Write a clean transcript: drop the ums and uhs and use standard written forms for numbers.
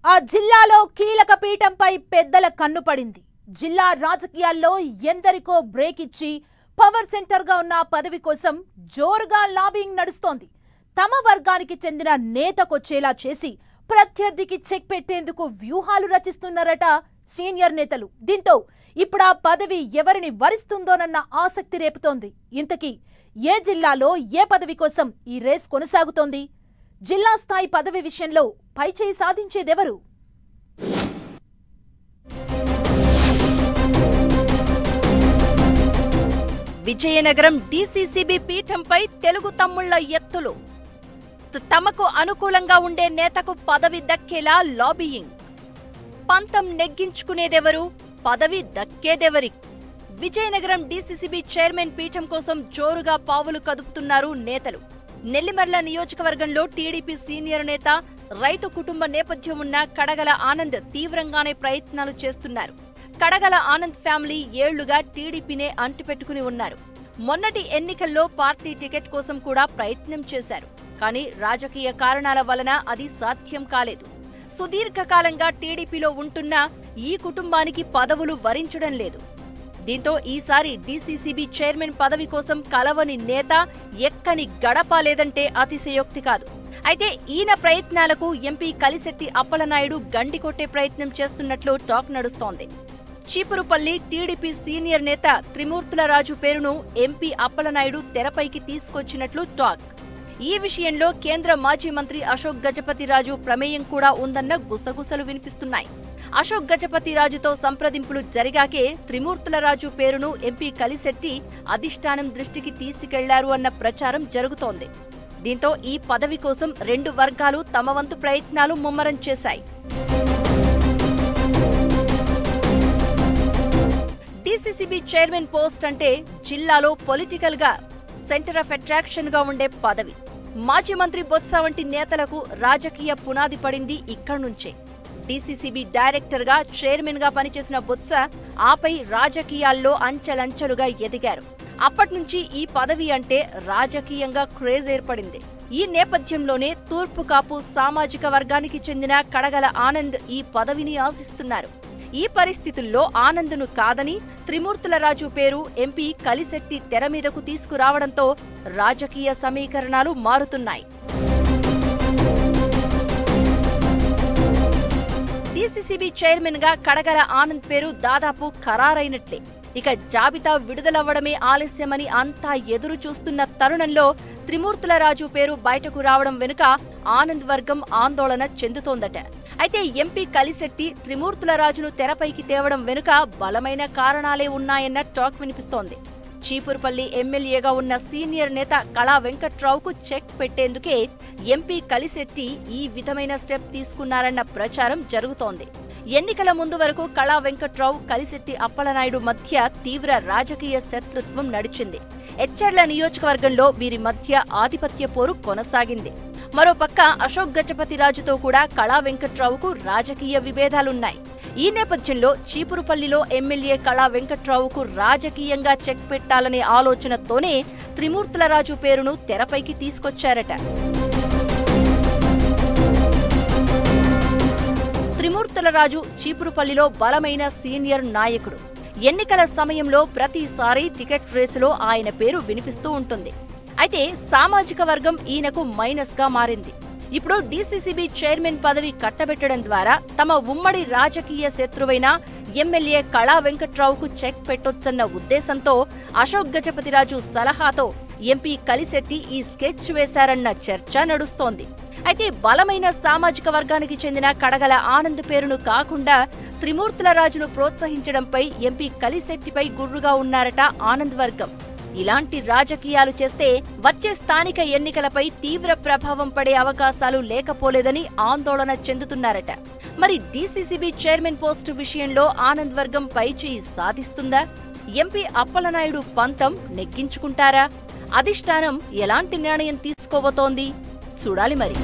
ఆ జిల్లాలో కీలక పీఠంపై పెద్దల కన్ను పడింది. జిల్లా రాజకీయాల్లో ఎందరికో బ్రేక్ ఇచ్చి పవర్ సెంటర్ గా ఉన్న పదవి కోసం జోరుగా లాబింగ్ నడుస్తోంది. తమ వర్గానికి చెందిన నేతకొచ్చేలా చేసి ప్రత్యర్థికి చెక్ పెట్టేందుకు వ్యూహాలు రచిస్తున్నారట సీనియర్ నేతలు. దీంతో ఇప్పుడు ఆ పదవి ఎవరిని వరిస్తుందోనన్న ఆసక్తి రేపుతోంది. ఇంతకీ ఏ జిల్లాలో ఏ పదవి కోసం ఈ రేస్ కొనసాగుతోంది? జిల్లా స్థాయి పదవి విషయంలో పైచేయి సాధించేదెవరు? విజయనగరం డీసీసీబీ పీఠంపై తెలుగు తమ్ముళ్ల ఎత్తులు. తమకు అనుకూలంగా ఉండే నేతకు పదవి దక్కేలా లాబియింగ్. పంతం నెగ్గించుకునేదెవరు, పదవి దక్కేదెవరి? విజయనగరం డీసీసీబీ చైర్మన్ పీఠం కోసం జోరుగా పావులు కదుపుతున్నారు నేతలు. నెల్లిమర్ల నియోజకవర్గంలో టీడీపీ సీనియర్ నేత, రైతు కుటుంబ నేపథ్యం ఉన్న కడగల ఆనంద్ తీవ్రంగానే ప్రయత్నాలు చేస్తున్నారు. కడగల ఆనంద్ ఫ్యామిలీ ఏళ్లుగా టీడీపీనే అంటిపెట్టుకుని ఉన్నారు. మొన్నటి ఎన్నికల్లో పార్టీ టికెట్ కోసం కూడా ప్రయత్నం చేశారు. కానీ రాజకీయ కారణాల వలన అది సాధ్యం కాలేదు. సుదీర్ఘకాలంగా టీడీపీలో ఉంటున్న ఈ కుటుంబానికి పదవులు వరించడం లేదు. దీంతో ఈసారి డీసీసీబీ చైర్మన్ పదవి కోసం కలవని నేత, ఎక్కని గడప లేదంటే అతిశయోక్తి కాదు. అయితే ఈయన ప్రయత్నాలకు ఎంపీ కలిశెట్టి అప్పలనాయుడు గండి కొట్టే ప్రయత్నం చేస్తున్నట్లు టాక్ నడుస్తోంది. చీపురుపల్లి టీడీపీ సీనియర్ నేత త్రిమూర్తుల రాజు పేరును ఎంపీ అప్పలనాయుడు తెరపైకి తీసుకొచ్చినట్లు టాక్. ఈ విషయంలో కేంద్ర మాజీ మంత్రి అశోక్ గజపతిరాజు ప్రమేయం కూడా ఉందన్న గుసగుసలు వినిపిస్తున్నాయి. అశోక్ గజపతిరాజుతో సంప్రదింపులు జరిగాకే త్రిమూర్తుల రాజు పేరును ఎంపీ కలిశెట్టి అధిష్టానం దృష్టికి తీసుకెళ్లారు అన్న ప్రచారం జరుగుతోంది. దీంతో ఈ పదవి కోసం రెండు వర్గాలు తమ వంతు ప్రయత్నాలు ముమ్మరం చేశాయి. డీసీసీబీ చైర్మన్ పోస్ట్ అంటే జిల్లాలో పొలిటికల్ గా సెంటర్ ఆఫ్ అట్రాక్షన్ గా ఉండే పదవి. మాజీ మంత్రి బొత్స వంటి నేతలకు రాజకీయ పునాది పడింది ఇక్కడి నుంచే. డీసీసీబీ డైరెక్టర్ గా, చైర్మన్ గా పనిచేసిన బొత్స ఆపై రాజకీయాల్లో అంచెలంచెలుగా ఎదిగారు. అప్పట్నుంచి ఈ పదవి అంటే రాజకీయంగా క్రేజ్ ఏర్పడింది. ఈ నేపథ్యంలోనే తూర్పు కాపు సామాజిక వర్గానికి చెందిన కడగల ఆనంద్ ఈ పదవిని ఆశిస్తున్నారు. ఈ పరిస్థితుల్లో ఆనంద్ను కాదని త్రిమూర్తుల రాజు పేరు ఎంపీ కలిశెట్టి తెర మీదకు తీసుకురావడంతో రాజకీయ సమీకరణాలు మారుతున్నాయి. డీసీసీబీ చైర్మన్ గా కడగల ఆనంద్ పేరు దాదాపు ఖరారైనట్లే. ఇక జాబితా విడుదలవ్వడమే ఆలస్యమని అంతా ఎదురు చూస్తున్న తరుణంలో త్రిమూర్తుల రాజు పేరు బయటకు రావడం వెనుక ఆనంద్ వర్గం ఆందోళన చెందుతోందట. అయితే ఎంపీ కలిశెట్టి త్రిమూర్తుల రాజును తెరపైకి తేవడం వెనుక బలమైన కారణాలే ఉన్నాయన్న టాక్ వినిపిస్తోంది. చీపురుపల్లి ఎమ్మెల్యేగా ఉన్న సీనియర్ నేత కళా వెంకట్రావుకు చెక్ పెట్టేందుకే ఎంపీ కలిశెట్టి ఈ విధమైన స్టెప్ తీసుకున్నారన్న ప్రచారం జరుగుతోంది. ఎన్నికల ముందు వరకు కళా వెంకట్రావు, కలిశెట్టి అప్పలనాయుడు మధ్య తీవ్ర రాజకీయ శత్రుత్వం నడిచింది. ఎచ్చెర్ల నియోజకవర్గంలో వీరి మధ్య ఆధిపత్య పోరు కొనసాగింది. మరోపక్క అశోక్ గజపతిరాజుతో కూడా కళా వెంకట్రావుకు రాజకీయ విభేదాలున్నాయి. ఈ నేపథ్యంలో చీపురుపల్లిలో ఎమ్మెల్యే కళా వెంకట్రావుకు రాజకీయంగా చెక్ పెట్టాలనే ఆలోచనతోనే త్రిమూర్తుల రాజు పేరును తెరపైకి తీసుకొచ్చారట. త్రిమూర్తుల రాజు చీపురుపల్లిలో బలమైన సీనియర్ నాయకుడు. ఎన్నికల సమయంలో ప్రతిసారి టికెట్ రేసులో ఆయన పేరు వినిపిస్తూ ఉంటుంది. అయితే సామాజిక వర్గం ఈయనకు మైనస్ గా మారింది. ఇప్పుడు డీసీసీబీ చైర్మన్ పదవి కట్టబెట్టడం ద్వారా తమ ఉమ్మడి రాజకీయ శత్రువైన ఎమ్మెల్యే కళా వెంకట్రావుకు చెక్ పెట్టొచ్చన్న ఉద్దేశంతో అశోక్ గజపతిరాజు సలహాతో ఎంపీ కలిశెట్టి ఈ స్కెచ్ వేశారన్న చర్చ నడుస్తోంది. అయితే బలమైన సామాజిక వర్గానికి చెందిన కడగల ఆనంద్ పేరును కాకుండా త్రిమూర్తుల రాజును ప్రోత్సహించడంపై ఎంపీ కలిశెట్టిపై గుర్రుగా ఉన్నారట ఆనంద్ వర్గం. ఇలాంటి రాజకీయాలు చేస్తే వచ్చే స్థానిక ఎన్నికలపై తీవ్ర ప్రభావం పడే అవకాశాలు లేకపోలేదని ఆందోళన చెందుతున్నారట. మరి డీసీసీబీ చైర్మన్ పోస్టు విషయంలో ఆనంద్ వర్గం పైచేయి సాధిస్తుందా? ఎంపీ అప్పలనాయుడు పంతం నెగ్గించుకుంటారా? అధిష్టానం ఎలాంటి నిర్ణయం తీసుకోబోతోంది? చూడాలి మరి.